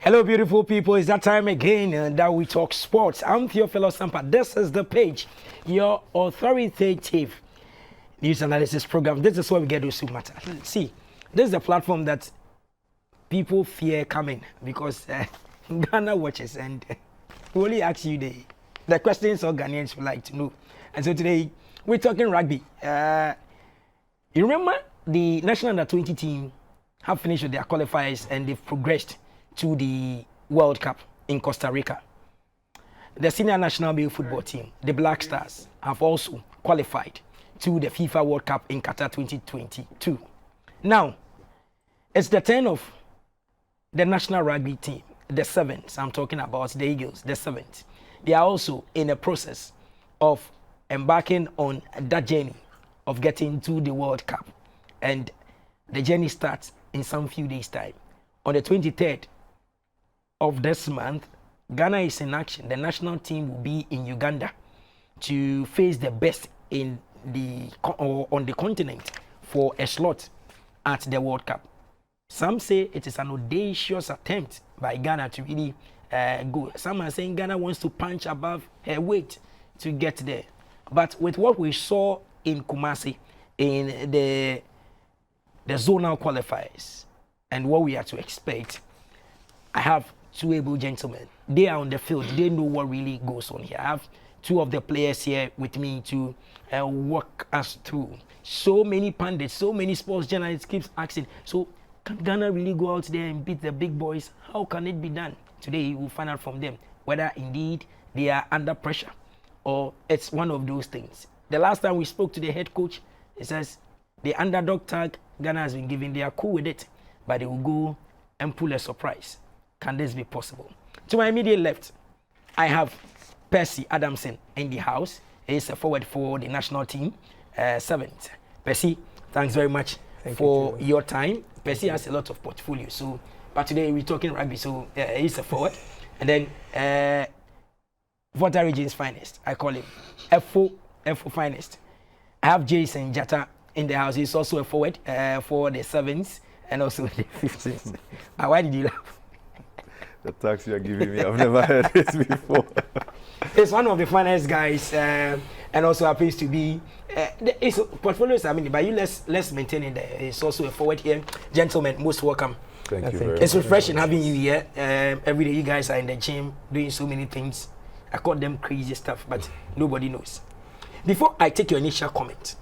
Hello, beautiful people. It's that time again that we talk sports. I'm Theophilus Sampa. This is the page, your authoritative news analysis program. This is where we get those who matter. See, this is the platform that people fear coming because Ghana watches and we only ask you the questions all Ghanaians would like to know. And so today we're talking rugby. You remember the national under-20 team have finished with their qualifiers and they've progressed to the World Cup in Costa Rica. The senior national male football team, the Black Stars, have also qualified to the FIFA World Cup in Qatar 2022. Now, it's the turn of the national rugby team, the Sevens. I'm talking about the Eagles, the Sevens. They are also in a process of embarking on that journey of getting to the World Cup. And the journey starts in some few days' time. On the 23rd of this month, Ghana is in action. The national team will be in Uganda to face the best in on the continent for a slot at the World Cup. Some say it is an audacious attempt by Ghana to really go. Some are saying Ghana wants to punch above her weight to get there. But with what we saw in Kumasi in the zonal qualifiers and what we are to expect, I have two able gentlemen. They are on the field. They know what really goes on here. I have two of the players here with me to walk us through. So many pundits, so many sports journalists keeps asking, so can Ghana really go out there and beat the big boys? How can it be done? Today we'll find out from them whether indeed they are under pressure or it's one of those things. The last time we spoke to the head coach, he says the underdog tag Ghana has been given, they are cool with it, but they will go and pull a surprise. Can this be possible? To my immediate left, I have Percy Adamson in the house. He's a forward for the national team, Sevens. Percy, thanks very much for your time. Percy has a lot of portfolio, so but today we're talking rugby, so he's a forward. And then Water Region's finest, I call him FO finest. I have Jason Dzata in the house. He's also a forward for the Sevens and also the 15s. Why did you laugh? The tax you are giving me, I've never heard this before. He's one of the finest guys, and also happens to be. His portfolio is, but you let's maintain it there. He's also a forward here. Gentlemen, most welcome. Thank you very much. It's refreshing having you here. Every day you guys are in the gym doing so many things. I call them crazy stuff, but nobody knows. Before I take your initial comment,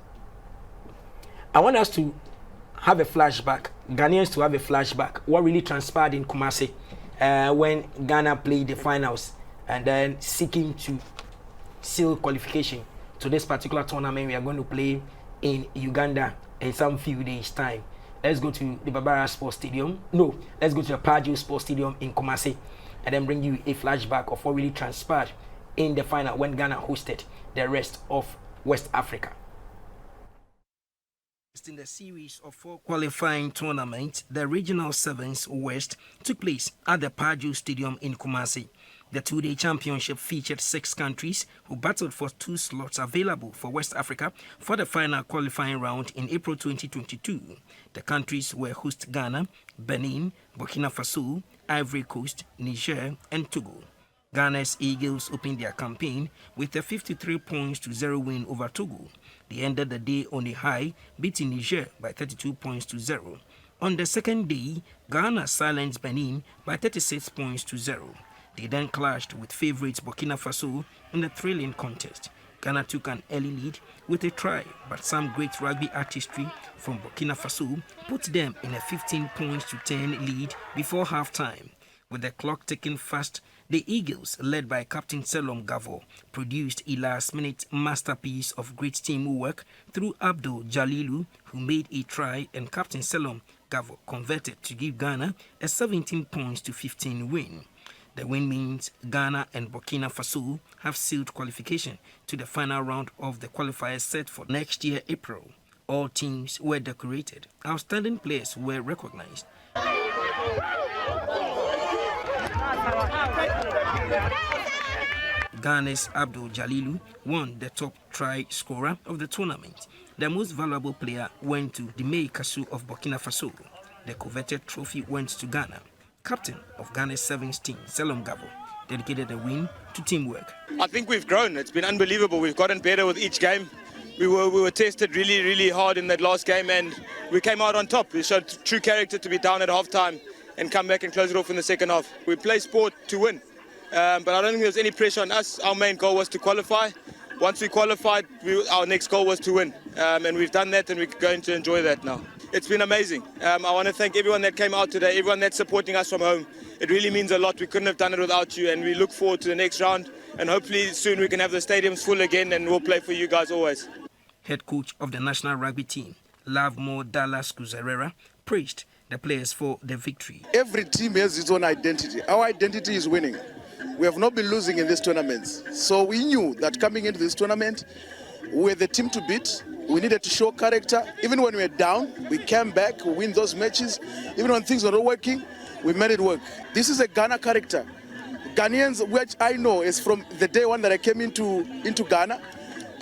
I want us to have a flashback, Ghanaians to have a flashback, what really transpired in Kumasi when Ghana played the finals and then seeking to seal qualification to this particular tournament we are going to play in Uganda in some few days' time. Let's go to the Barbara Sports Stadium. No, let's go to the Paju Sports Stadium in Kumasi and then bring you a flashback of what really transpired in the final when Ghana hosted the rest of West Africa. In the series of 4 qualifying tournaments, the Regional Sevens West took place at the Paju Stadium in Kumasi. The 2-day championship featured 6 countries who battled for 2 slots available for West Africa for the final qualifying round in April 2022. The countries were host Ghana, Benin, Burkina Faso, Ivory Coast, Niger, and Togo. Ghana's Eagles opened their campaign with a 53-0 win over Togo. They ended the day on a high, beating Niger by 32-0. On the second day, Ghana silenced Benin by 36-0. They then clashed with favourites Burkina Faso in a thrilling contest. Ghana took an early lead with a try, but some great rugby artistry from Burkina Faso put them in a 15-10 lead before half-time. With the clock ticking fast, the Eagles, led by Captain Selom Gavo, produced a last-minute masterpiece of great teamwork through Abdul Jalilu, who made a try, and Captain Selom Gavo converted to give Ghana a 17-15 win. The win means Ghana and Burkina Faso have sealed qualification to the final round of the qualifiers set for next year, April. All teams were decorated. Outstanding players were recognized. Ghana's Abdul Jalilu won the top try scorer of the tournament. The most valuable player went to the May Kasu of Burkina Faso. The coveted trophy went to Ghana. captain of Ghana's Sevens team, Selom Gabo, dedicated the win to teamwork. I think we've grown. It's been unbelievable. We've gotten better with each game. We were tested really hard in that last game, and we came out on top. We showed true character to be down at half-time and come back and close it off in the second half. We play sport to win, but I don't think there's any pressure on us. Our main goal was to qualify. Once we qualified, our next goal was to win, and we've done that, and we're going to enjoy that now. It's been amazing. I want to thank everyone that came out today, everyone that's supporting us from home. It really means a lot. We couldn't have done it without you, and we look forward to the next round, and hopefully soon we can have the stadiums full again, and we'll play for you guys always. Head coach of the national rugby team, Lavmo Dallas Kuzerera, praised the players for the victory. Every team has its own identity. Our identity is winning. We have not been losing in these tournaments. So we knew that coming into this tournament, we were the team to beat. We needed to show character. Even when we were down, we came back, we win those matches. Even when things were not working, we made it work. This is a Ghana character. Ghanaians, which I know is from the day one that I came into Ghana,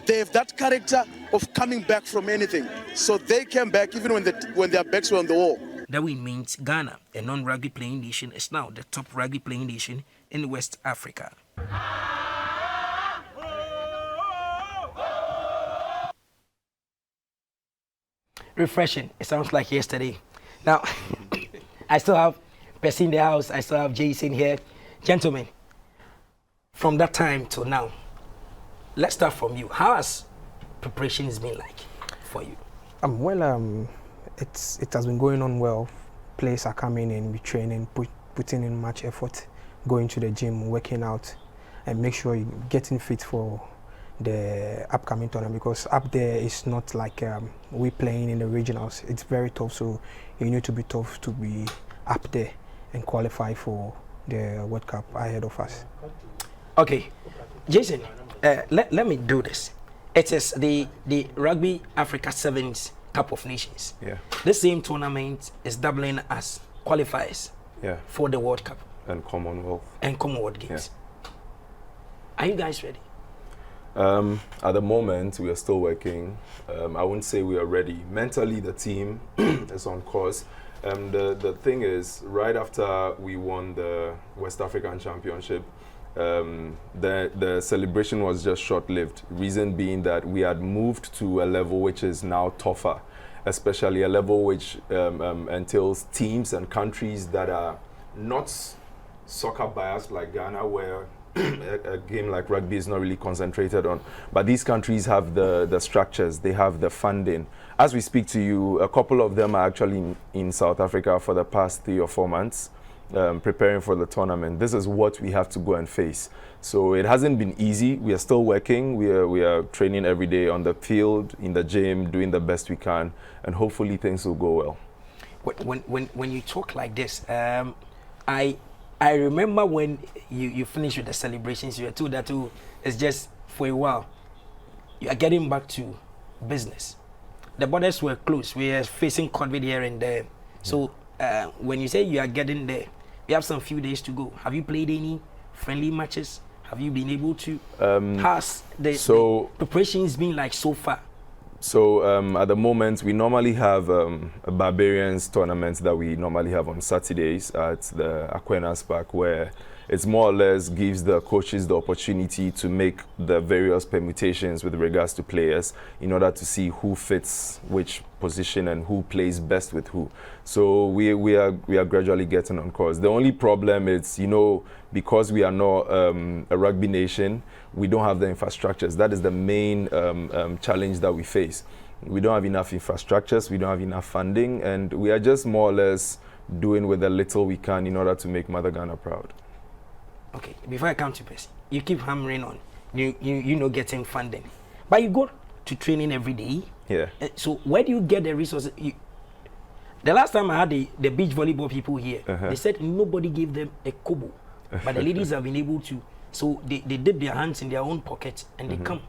they have that character of coming back from anything. So they came back even when their backs were on the wall. That win means Ghana, a non-rugby playing nation, is now the top rugby playing nation in West Africa. Refreshing. It sounds like yesterday. Now, I still have Percy in the house. I still have Jason here. Gentlemen, from that time till now, let's start from you. How has preparations been like for you? It has been going on well. Players are coming in, we training, putting in much effort, going to the gym, working out, and make sure you're getting fit for the upcoming tournament, because up there it's not like we playing in the regionals. It's very tough, so you need to be tough to be up there and qualify for the World Cup ahead of us. Okay, Jason, let me do this. It is the Rugby Africa Sevens Cup of Nations. Yeah. This same tournament is doubling as qualifiers for the World Cup And Commonwealth. and Commonwealth Games. Are you guys ready? At the moment, we are still working. I wouldn't say we are ready. Mentally, the team is on course. The thing is, right after we won the West African Championship, the celebration was just short-lived. Reason being that we had moved to a level which is now tougher, especially a level which entails teams and countries that are not soccer biased like Ghana, where a game like rugby is not really concentrated on. But these countries have the structures, they have the funding. As we speak to you, a couple of them are actually in South Africa for the past 3 or 4 months, preparing for the tournament. This is what we have to go and face. So it hasn't been easy. We are still working. We are training every day on the field, in the gym, doing the best we can, and hopefully things will go well. When you talk like this, I remember when you finished with the celebrations, you were told that it's just for a while. You are getting back to business. The borders were closed. We are facing COVID here and there. So when you say you are getting there, we have some few days to go. Have you played any friendly matches? Have you been able to? How's the preparations been like so far? So at the moment, we normally have a Barbarians tournament that we normally have on Saturdays at the Aquinas Park, where it's more or less gives the coaches the opportunity to make the various permutations with regards to players in order to see who fits which position and who plays best with who. So we are gradually getting on course. The only problem is, because we are not a rugby nation, we don't have the infrastructures. That is the main challenge that we face. We don't have enough infrastructures, we don't have enough funding, and we are just more or less doing with the little we can in order to make Mother Ghana proud. Okay, before I come to Percy, you keep hammering on, getting funding. But you go to training every day. Yeah. So where do you get the resources? The last time I had the beach volleyball people here, they said nobody gave them a kobo. But the ladies have been able to. So they dip their hands in their own pockets and they come.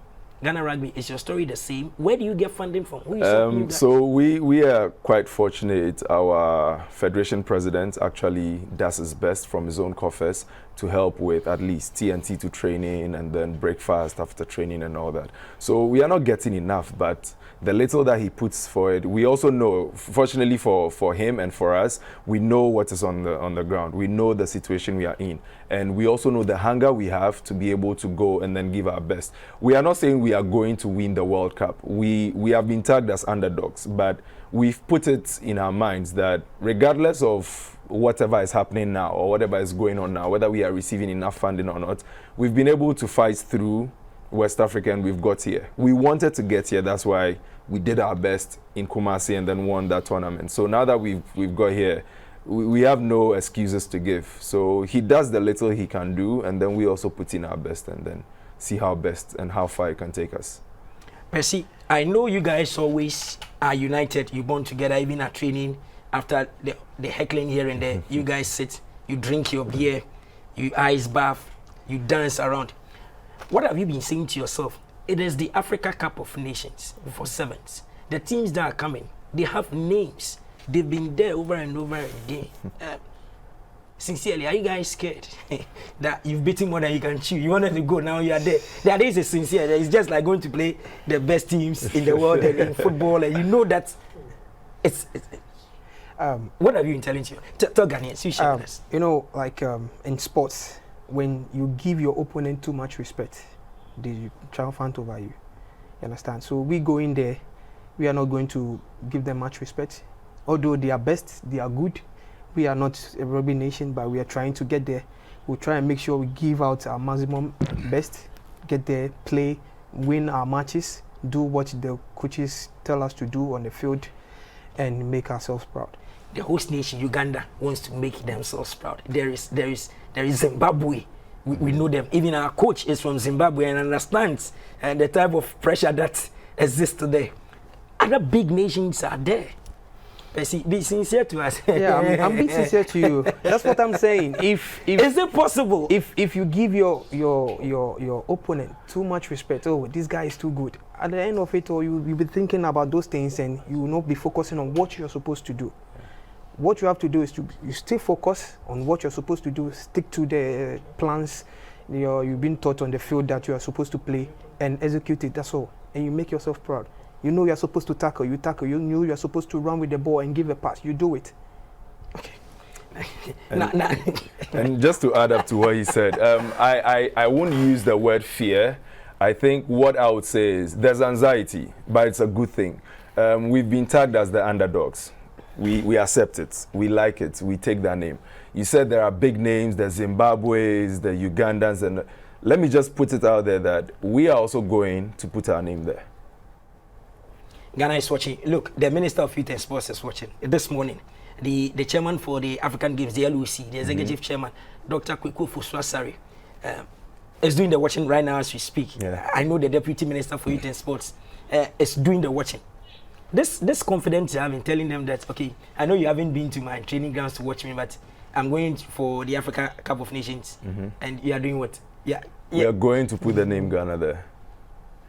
Ghana Rugby, is your story the same? Where do you get funding from? Who is so we are quite fortunate. Our federation president actually does his best from his own coffers to help with at least TNT to training and then breakfast after training and all that. So we are not getting enough, but the little that he puts forward, we also know, fortunately for him and for us, we know what is on the ground. We know the situation we are in. And we also know the hunger we have to be able to go and then give our best. We are not saying we are going to win the World Cup. We have been tagged as underdogs, but we've put it in our minds that regardless of whatever is happening now or whatever is going on now, whether we are receiving enough funding or not, we've been able to fight through West Africa and we've got here. We wanted to get here, that's why we did our best in Kumasi and then won that tournament. So now that we've got here, we have no excuses to give. So he does the little he can do, and then we also put in our best and then see how best and how far it can take us. Percy, I know you guys always are united. You bond together, even at training. After the heckling here and there, you guys sit, you drink your beer, you ice bath, you dance around. What have you been saying to yourself? It is the Africa Cup of Nations for sevens. The teams that are coming, they have names. They've been there over and over again. Sincerely, are you guys scared that you've beaten more than you can chew? You wanted to go, now you are there. That is a sincere. It's just like going to play the best teams in the world and in football, and you know that it's what have you been telling you? Tell Ghanaians, you share with us. You know, like in sports, when you give your opponent too much respect, they triumphant over you. You understand? So we go in there, we are not going to give them much respect. Although they are best, they are good. We are not a rugby nation, but we are trying to get there. We'll try and make sure we give out our maximum best, get there, play, win our matches, do what the coaches tell us to do on the field, and make ourselves proud. The host nation, Uganda, wants to make themselves proud. There is Zimbabwe. We know them. Even our coach is from Zimbabwe and understands the type of pressure that exists today. Other big nations are there. Percy, be sincere to us. Yeah, I'm being sincere to you. That's what I'm saying. If is it possible? If you give your opponent too much respect, oh, this guy is too good. At the end of it, or you'll be thinking about those things, and you will not be focusing on what you're supposed to do. What you have to do is you stay focused on what you're supposed to do. Stick to the plans you've been taught on the field that you are supposed to play, and execute it. That's all. And you make yourself proud. You know you're supposed to tackle, you tackle. You know you're supposed to run with the ball and give a pass. You do it. Okay. And just to add up to what he said, I won't use the word fear. I think what I would say is there's anxiety, but it's a good thing. We've been tagged as the underdogs. We accept it. We like it. We take that name. You said there are big names, the Zimbabwe's, the Ugandans, and let me just put it out there that we are also going to put our name there. Ghana is watching. Look, the Minister of Youth and Sports is watching this morning. The chairman for the African Games, the LOC, the executive chairman, Dr. Kweku Fuswasari, is doing the watching right now as we speak. Yeah. I know the Deputy Minister for Youth and Sports is doing the watching. This confidence I have in telling them that, okay, I know you haven't been to my training grounds to watch me, but I'm going for the Africa Cup of Nations, and you are doing what? Yeah. We are going to put the name Ghana there.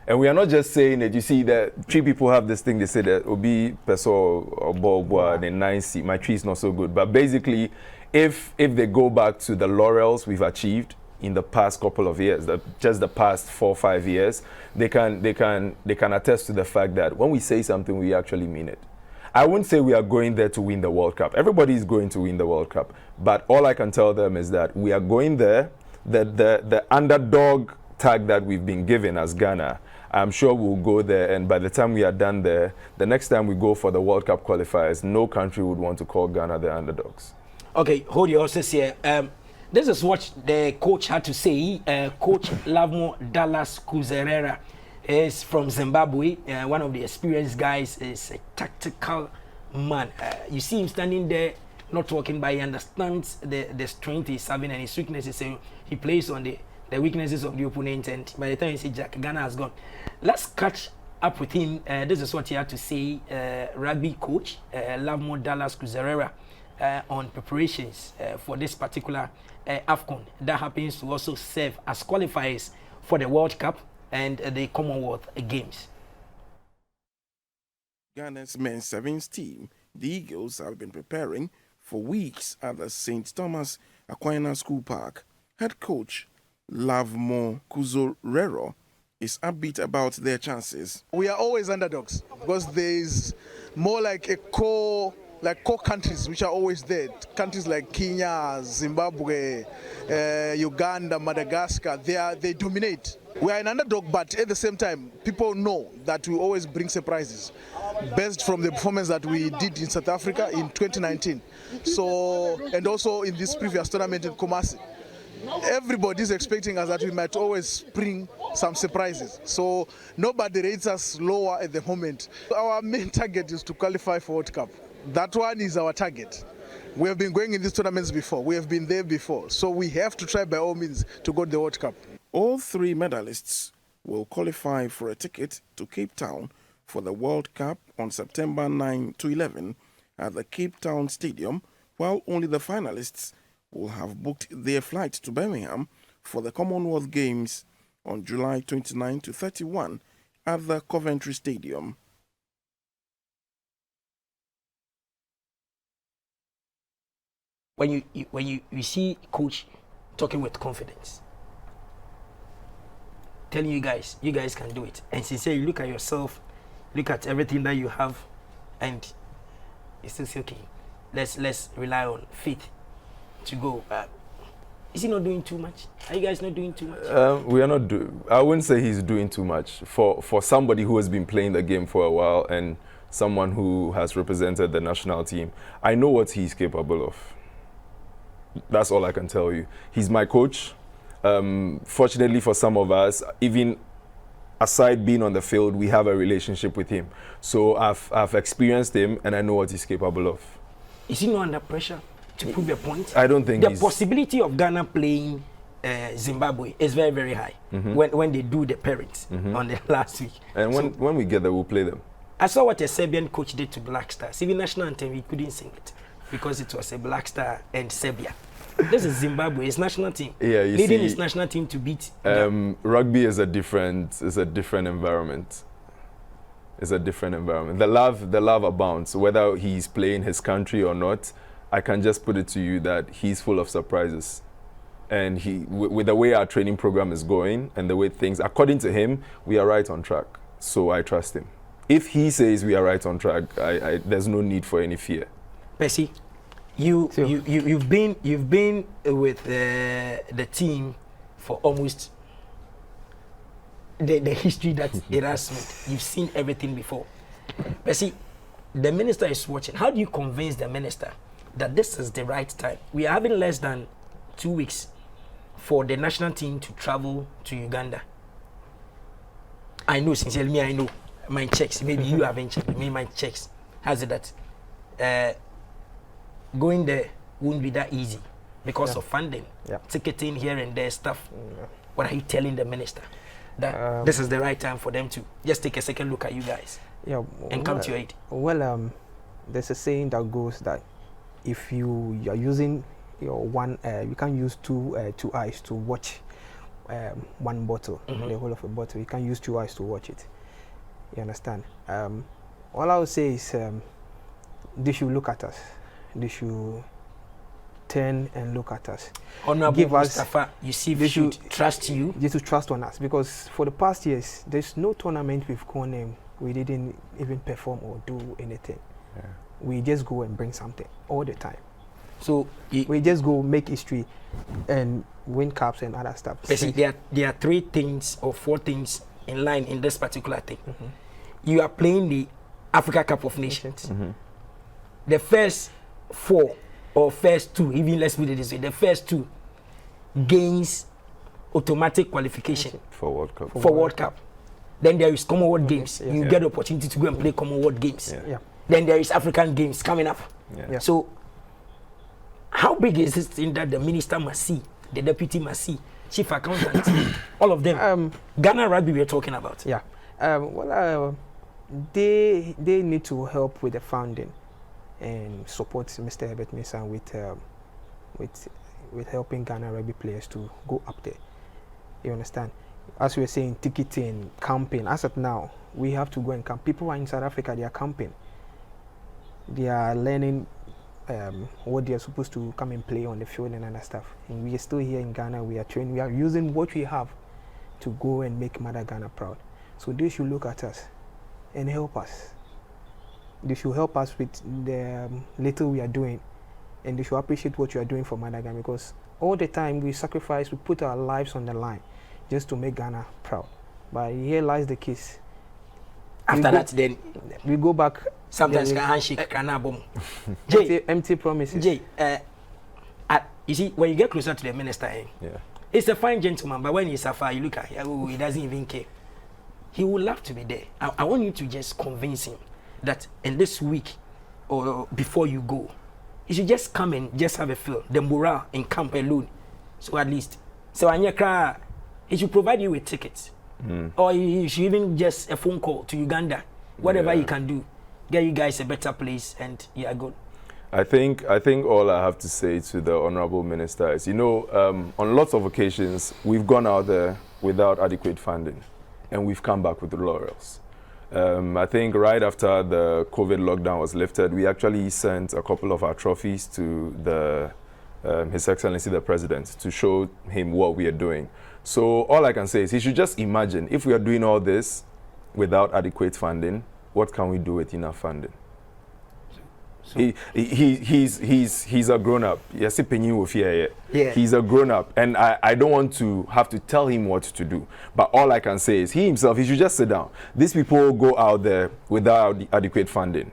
And we are not just saying it. You see that three people have this thing, they say that Obi, Peso, or Bogwa, and 9C, my tree is not so good. But basically, if they go back to the laurels we've achieved in the past couple of years, just the past 4 or 5 years, they can attest to the fact that when we say something, we actually mean it. I wouldn't say we are going there to win the World Cup. Everybody is going to win the World Cup. But all I can tell them is that we are going there, the underdog tag that we've been given as Ghana, I'm sure we'll go there, and by the time we are done there, the next time we go for the World Cup qualifiers, no country would want to call Ghana the underdogs. Okay, hold your horses here. This is what the coach had to say. Coach Lavmo Dallas Kuzerera is from Zimbabwe. One of the experienced guys, is a tactical man. You see him standing there, not talking, but he understands the strength he's having and his weaknesses. So he plays on the weaknesses of the opponent, and by the time you see Jack, Ghana has gone. Let's catch up with him. This is what he had to say, rugby coach Lavmo Dallas Kuzerera, on preparations for this particular Afcon that happens to also serve as qualifiers for the World Cup and the Commonwealth Games. Ghana's men's sevens team, the Eagles, have been preparing for weeks at the St. Thomas Aquinas School Park head coach Lavmo Kuzorero is upbeat about their chances. We are always underdogs because there is more like a core countries which are always there. Countries like Kenya, Zimbabwe, Uganda, Madagascar, they dominate. We are an underdog, but at the same time, people know that we always bring surprises based from the performance that we did in South Africa in 2019. So, and also in this previous tournament in Kumasi. Everybody is expecting us that we might always bring some surprises. So nobody rates us lower at the moment. Our main target is to qualify for World Cup. That one is our target. We have been going in these tournaments before. We have been there before. So we have to try by all means to go to the World Cup. All three medalists will qualify for a ticket to Cape Town for the World Cup on September 9 to 11 at the Cape Town Stadium, while only the finalists will have booked their flight to Birmingham for the Commonwealth Games on July 29 to 31 at the Coventry Stadium. When you see coach talking with confidence, telling you guys can do it, and sincerely look at yourself, look at everything that you have, and you still say, okay, let's rely on faith to go. Is he not doing too much? Are you guys not doing too much? We are not I wouldn't say he's doing too much for somebody who has been playing the game for a while and someone who has represented the national team. I know what he's capable of. That's all I can tell you. He's my coach. Fortunately for some of us, even aside being on the field, we have a relationship with him. So I've experienced him and I know what he's capable of. Is he not under pressure to prove a point? I don't think the possibility of Ghana playing Zimbabwe is very, very high when they do the parents on the last week. And when we get there, we'll play them. I saw what a Serbian coach did to Black Stars. Even national anthem, he couldn't sing it because it was a Black Star and Serbia. This is Zimbabwe, it's national team. Yeah, you leading see, his national team to beat. Rugby is a different environment. It's a different environment. The love abounds. Whether he's playing his country or not, I can just put it to you that he's full of surprises. And with the way our training program is going and the way things, according to him, we are right on track. So I trust him. If he says we are right on track, there's no need for any fear. Percy, you've been with the team for almost the history that it has made. You've seen everything before. Percy, the minister is watching. How do you convince the minister that this is the right time? We are having less than 2 weeks for the national team to travel to Uganda. I know, sincerely, I know my checks. Maybe you haven't checked. Me, my checks has it that going there won't be that easy because of funding, ticketing here and there stuff. What are you telling the minister? That this is the right time for them to just take a second look at you guys and come to your aid? Well, there's a saying that goes that if you are using your one, you can't use two eyes to watch one bottle, the whole of a bottle. You can't use 2 eyes to watch it. You understand? All I would say is they should look at us. They should turn and look at us. Honorable Give Mustafa, us, you see, they should trust you. They should trust on us because for the past years, there's no tournament we've gone in. We didn't even perform or do anything. Yeah. We just go and bring something all the time. So we just go make history and win cups and other stuff. See, there are 3 things or 4 things in line in this particular thing. You are playing the Africa Cup of Nations. The first 4 or first 2, even let's put it this way, the first 2 gains automatic qualification for World Cup. For World Cup. Then there is Commonwealth Games. You get the opportunity to go and play Commonwealth Games. Then there is African Games coming up. So how big is this thing that the minister must see, the deputy must see, chief accountant, all of them? Ghana Rugby we're talking about. They need to help with the funding and support Mr. Herbert Mensah with helping Ghana Rugby players to go up there. You understand? As we were saying, ticketing, camping. As of now, we have to go and camp. People are in South Africa, they are camping. They are learning what they are supposed to come and play on the field and other stuff. And we are still here in Ghana. We are training. We are using what we have to go and make Mother Ghana proud. So they should look at us and help us. They should help us with the little we are doing, and they should appreciate what you are doing for Mother Ghana, because all the time we sacrifice, we put our lives on the line just to make Ghana proud. But here lies the case. After that, then we go back. Sometimes can handshake, can boom. Empty promises. Jay, you see, when you get closer to the minister, it's a fine gentleman, but when he's afar, you look at him, he doesn't even care. He would love to be there. I want you to just convince him that in this week or before you go, he should just come and just have a feel, the morale in camp alone. So at least, so he should provide you with tickets. Or he should even just a phone call to Uganda, whatever he can do, get you guys a better place, and good. I think all I have to say to the Honourable Minister is, on lots of occasions, we've gone out there without adequate funding, and we've come back with the laurels. I think right after the COVID lockdown was lifted, we actually sent a couple of our trophies to His Excellency the President to show him what we are doing. So all I can say is he should just imagine, if we are doing all this without adequate funding, what can we do with enough funding? So he's a grown-up. Yes, he's a grown-up, and I don't want to have to tell him what to do. But all I can say is he should just sit down. These people go out there without adequate funding,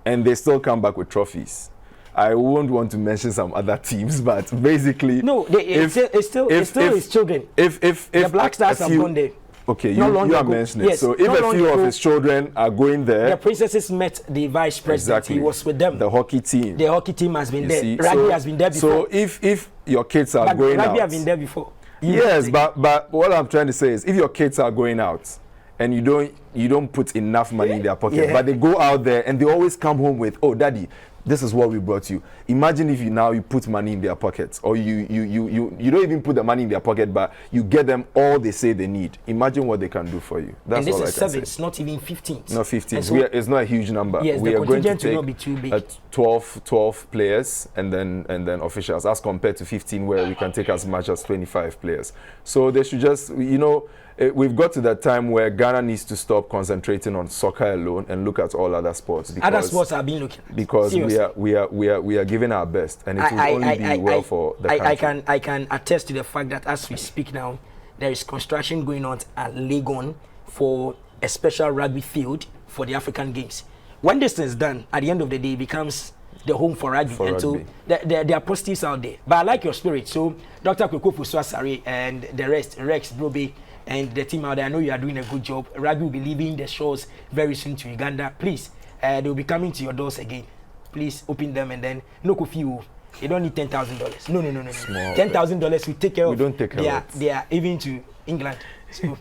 and they still come back with trophies. I won't want to mention some other teams, but basically, no, it's still his children. If the Black Stars have gone there. Okay, you are mentioning it. So if a few of his children are going there, the princesses met the vice president. Exactly. He was with them. The hockey team. The hockey team has been there. Rugby has been there before. So if your kids are going out, Rugby have been there before. Yes, but what I'm trying to say is, if your kids are going out and you don't put enough money in their pocket, but they go out there and they always come home with, oh, daddy, this is what we brought you. Imagine if you put money in their pockets, or you don't even put the money in their pocket, but you get them all they say they need. Imagine what they can do for you. That's all I can say. And this is sevens, not even 15s. Not 15s. So it's not a huge number. Yes, we the are going to contingent will not be too big. 12 players and then officials, as compared to 15, where we can take as much as 25 players. So they should just, we've got to that time where Ghana needs to stop concentrating on soccer alone and look at all other sports. Other sports have been looking. Because we are giving our best, and it will only be well for the country. I can attest to the fact that as we speak now, there is construction going on at Legon for a special rugby field for the African Games. When this is done, at the end of the day, it becomes the home for rugby. So there are positives out there. But I like your spirit. So Dr. Kwekofu Swasari and the rest, Rex, Brobe, and the team out there, I know you are doing a good job. Rugby will be leaving the shores very soon to Uganda. Please, they will be coming to your doors again. Please open them, and then no coffee. You don't need $10,000. No. $10,000 will take care of. We don't take care of. They are even to England. So,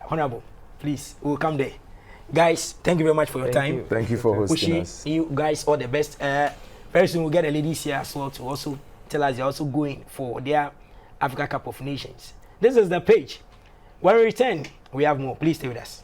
Honorable, please, we'll come there. Guys, thank you very much for your time. Thank you for hosting us. Wishing you guys all the best. Very soon we'll get the ladies here as well to also tell us they're also going for their Africa Cup of Nations. This is the page. When we return, we have more. Please stay with us.